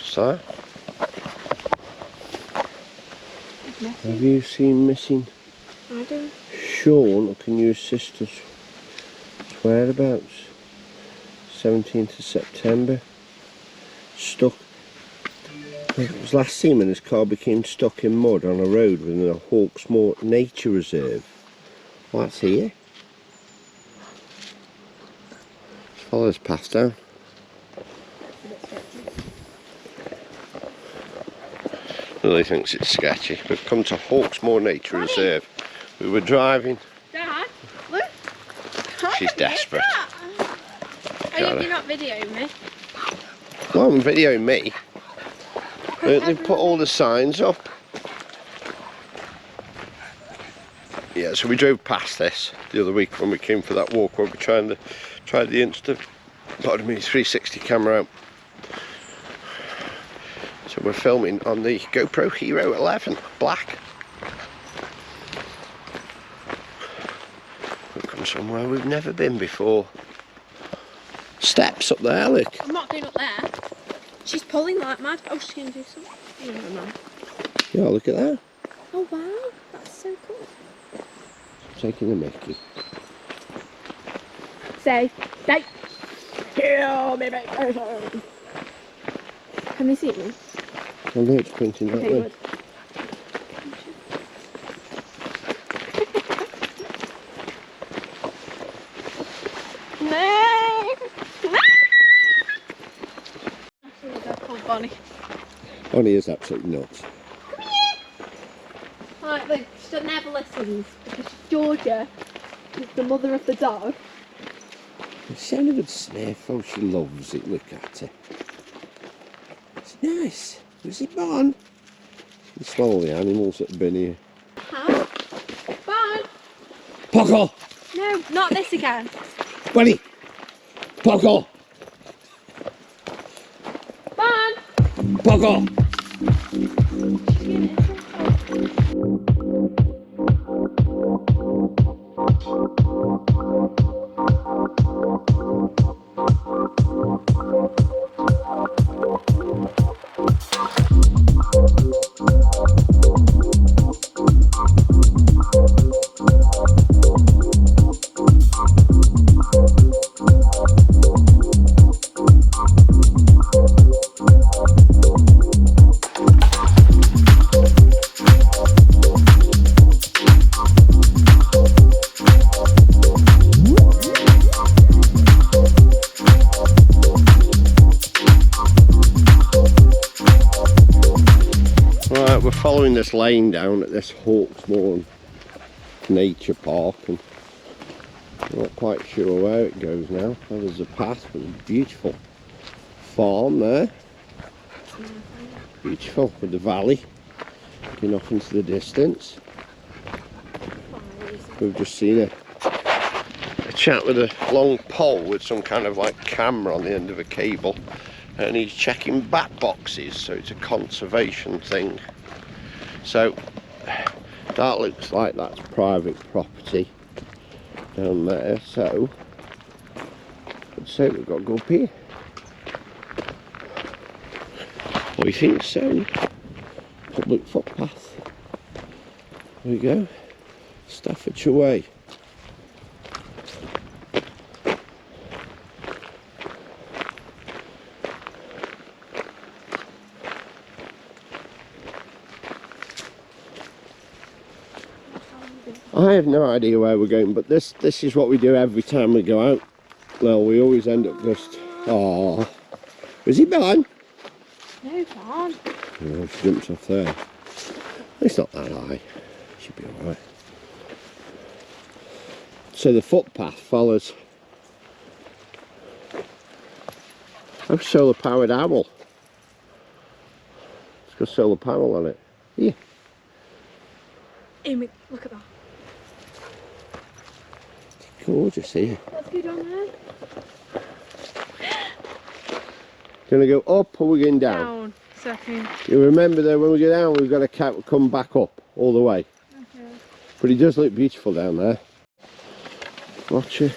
So, have you seen missing Sean up in your sister's whereabouts? 17th of September. Stuck. It was last seen when his car became stuck in mud on a road within a Hawksmoor Nature Reserve. Well, that's here. Let's follow this path down. Really thinks it's sketchy. We've come to Hawksmoor Nature Reserve. We were driving. Dad, look. She's desperate. You're not videoing me. Well, I'm videoing me. They've put all the signs up. Yeah, so we drove past this the other week when we came for that walk where we tried the Insta, 360 camera out. So we're filming on the GoPro Hero 11 Black. We've come somewhere we've never been before. Steps up there, look. I'm not going up there. She's pulling like mad. Oh, she's going to do something. Oh, never mind. Yeah, look at that. Oh wow, that's so cool. Taking a mickey. Say. Kill me, baby. Can they see me? I know it's pointing that way. Bonnie. Bonnie is absolutely nuts. Come here! Right, look, she never listens because Georgia is the mother of the dog. It's having a good sniff. Oh, she loves it. Look at her. It's nice. Is it Bon? You can smell all the animals that have been here. How? Bon! Poco! No, not this again. Bunny! Poco! Bon! Poco! We're following this lane down at this Hawksmoor Nature Park, and I'm not quite sure where it goes now. Oh, there's a path with a beautiful farm there. Beautiful, with the valley looking off into the distance. We've just seen a chap with a long pole with some kind of like camera on the end of a cable, and he's checking bat boxes, so it's a conservation thing. So that looks like that's private property down there, so I'd say we've got to go up here. I think so. Public footpath. There we go. Staffordshire way. I have no idea where we're going, but this is what we do every time we go out. Well, we always end up just... Oh, is he gone? No, Bon. Oh, she jumped off there. It's not that high. Should be alright. So the footpath follows a solar powered owl. It's got a solar panel on it. Yeah. Amy, look at that. It's gorgeous here. Let's go down there. Gonna go up or we're going down? Down. Second. You remember though, when we go down we've got to come back up all the way. Okay. But it does look beautiful down there. Watch it.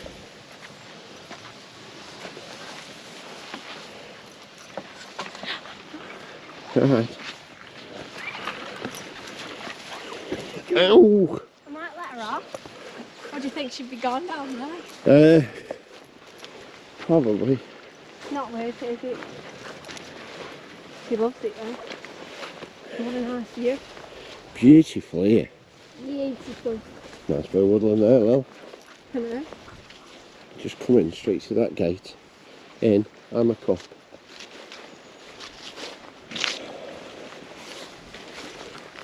Alright. Ow! I might let her off. Or do you think she'd be gone down there? Probably. Not worth it, is it? She loves it though. What a nice view. Beautiful here. Beautiful. Nice bit of woodland there, well. Hello. Just coming straight to that gate. In, I'm a cup.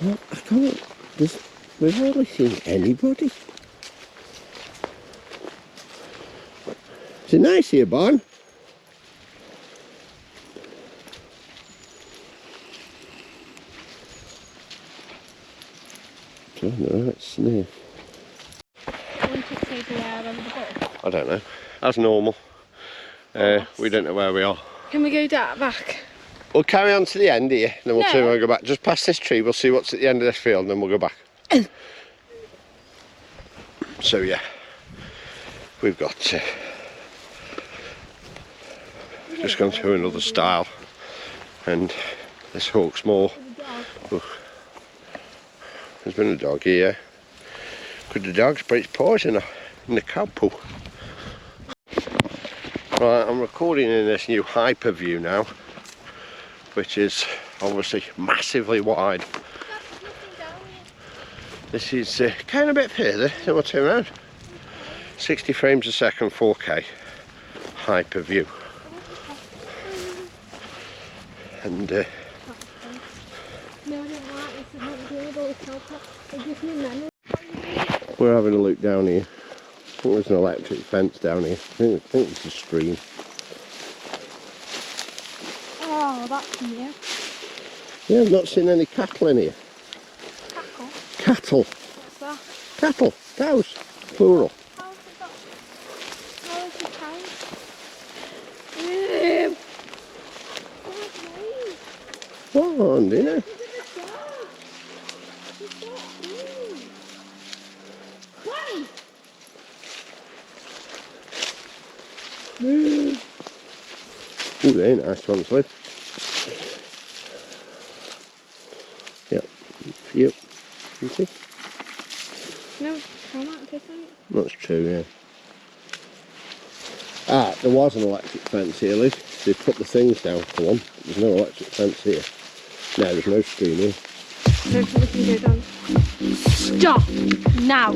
Well, I can't. We've hardly seen anybody. Is it nice here, Barn? Right, sniff. I don't know. As normal. We don't know where we are. Can we go back? We'll carry on to the end here, then we'll No. turn around and go back. Just past this tree, we'll see what's at the end of this field, and then we'll go back. So yeah, we've got just gone through another stile, and this Hawksmoor. There's been a dog here. Could the dog's put its paws in the cow poo. Right, I'm recording in this new hyper view now, which is obviously massively wide. This is kind of a bit further, then we'll turn around. 60 frames a second, 4K, hyper view. And No, I don't like this. I don't do all this helper. It gives me memory. we're having a look down here. I think there's an electric fence down here. I think it's a stream. Oh, that's new. Yeah, I've not seen any cattle in here. Cackle. Cattle. What's that? Cattle. Cows. Plural. How's it got? How is the cow? Ew. What on, do you know? Look at the dog. He's so cute. Why? Oh, they're nice ones, Liv. Yep. Yep. You see? No, I might take it. That's true, yeah. Ah, there was an electric fence here, Liz. They put the things down for one. There's no electric fence here. No, there's no stream here. So we can go down. Stop now.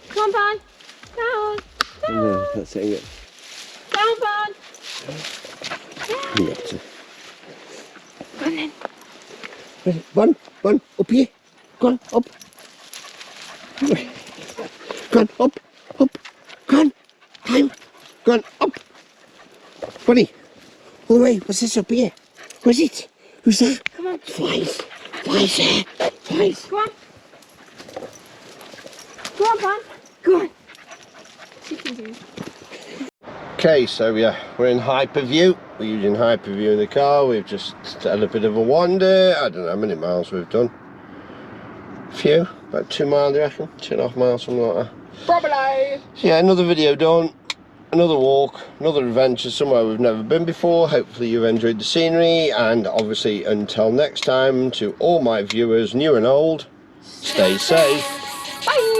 Come on, Bon. Down. No, that's it. Down, Bon. You got to. And then. Bun, up here. Go on, up. Go on, up. Go on, climb. Go on, up. Bunny, all the way. What's this up here? What's it? Who's that? Come on. Flies there. Flies. Go on. Go on, Bon. Go on. You can do it. Okay, so yeah, we're in Hyperview. We're using Hyperview in the car. We've just had a bit of a wander. I don't know how many miles we've done. A few, about 2 miles, I reckon. 2.5 miles, something like that. Probably. So yeah, another video done. Another walk, another adventure somewhere we've never been before. Hopefully you've enjoyed the scenery, and obviously until next time, to all my viewers, new and old, stay safe. Bye.